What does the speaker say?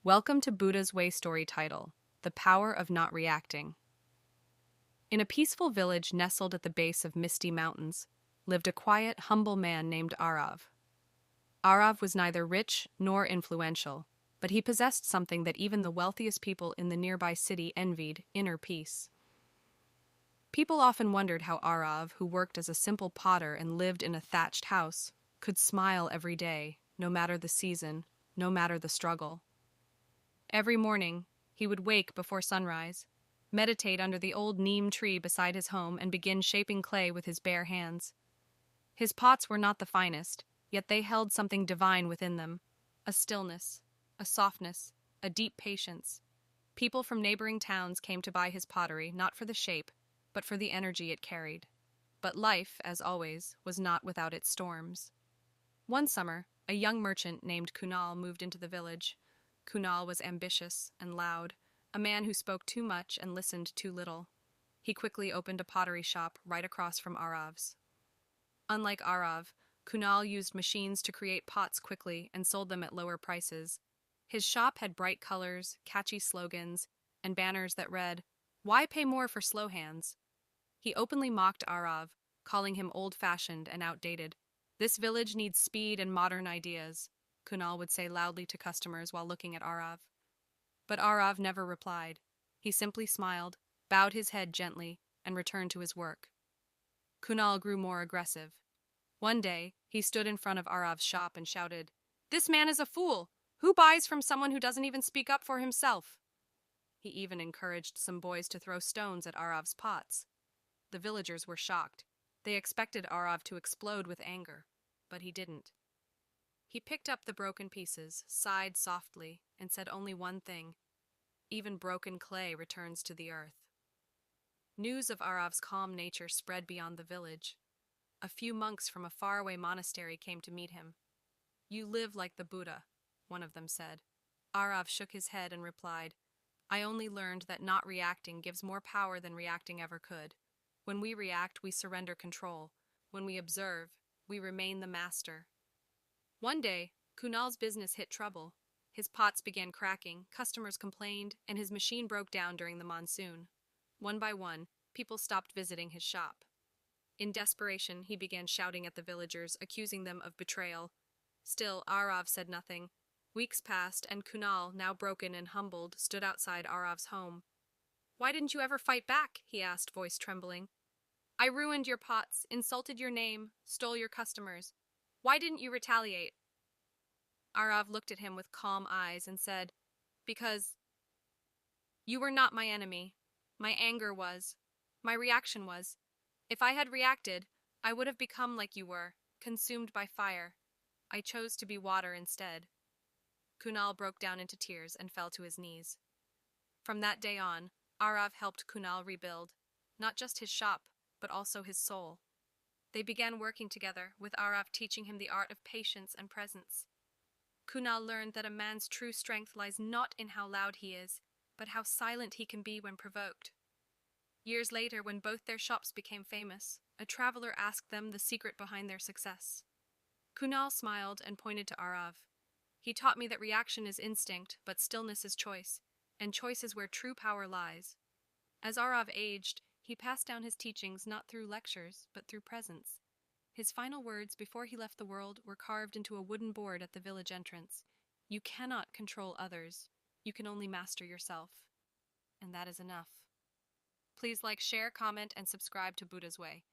Welcome to Buddha's Way story title, The Power of Not Reacting. In a peaceful village nestled at the base of misty mountains, lived a quiet, humble man named Arav. Arav was neither rich nor influential, but he possessed something that even the wealthiest people in the nearby city envied: inner peace. People often wondered how Arav, who worked as a simple potter and lived in a thatched house, could smile every day, no matter the season, no matter the struggle. Every morning, he would wake before sunrise, meditate under the old neem tree beside his home, and begin shaping clay with his bare hands. His pots were not the finest, yet they held something divine within them: a stillness, a softness, a deep patience. People from neighboring towns came to buy his pottery, not for the shape, but for the energy it carried. But life, as always, was not without its storms. One summer, a young merchant named Kunal moved into the village. Kunal was ambitious and loud, a man who spoke too much and listened too little. He quickly opened a pottery shop right across from Arav's. Unlike Arav, Kunal used machines to create pots quickly and sold them at lower prices. His shop had bright colors, catchy slogans, and banners that read, "Why pay more for slow hands?" He openly mocked Arav, calling him old-fashioned and outdated. "This village needs speed and modern ideas," Kunal would say loudly to customers while looking at Arav. But Arav never replied. He simply smiled, bowed his head gently, and returned to his work. Kunal grew more aggressive. One day, he stood in front of Arav's shop and shouted, "This man is a fool! Who buys from someone who doesn't even speak up for himself?" He even encouraged some boys to throw stones at Arav's pots. The villagers were shocked. They expected Arav to explode with anger, but he didn't. He picked up the broken pieces, sighed softly, and said only one thing: "Even broken clay returns to the earth." News of Arav's calm nature spread beyond the village. A few monks from a faraway monastery came to meet him. "You live like the Buddha," one of them said. Arav shook his head and replied, "I only learned that not reacting gives more power than reacting ever could. When we react, we surrender control. When we observe, we remain the master." One day, Kunal's business hit trouble. His pots began cracking, customers complained, and his machine broke down during the monsoon. One by one, people stopped visiting his shop. In desperation, he began shouting at the villagers, accusing them of betrayal. Still, Arav said nothing. Weeks passed, and Kunal, now broken and humbled, stood outside Arav's home. "Why didn't you ever fight back?" he asked, voice trembling. "I ruined your pots, insulted your name, stole your customers. Why didn't you retaliate?" Arav looked at him with calm eyes and said, "Because you were not my enemy. My anger was. My reaction was. If I had reacted, I would have become like you were, consumed by fire. I chose to be water instead." Kunal broke down into tears and fell to his knees. From that day on, Arav helped Kunal rebuild, not just his shop, but also his soul. They began working together, with Arav teaching him the art of patience and presence. Kunal learned that a man's true strength lies not in how loud he is, but how silent he can be when provoked. Years later, when both their shops became famous, a traveler asked them the secret behind their success. Kunal smiled and pointed to Arav. "He taught me that reaction is instinct, but stillness is choice, and choice is where true power lies." As Arav aged, he passed down his teachings not through lectures, but through presence. His final words before he left the world were carved into a wooden board at the village entrance. "You cannot control others. You can only master yourself." And that is enough. Please like, share, comment, and subscribe to Buddha's Way.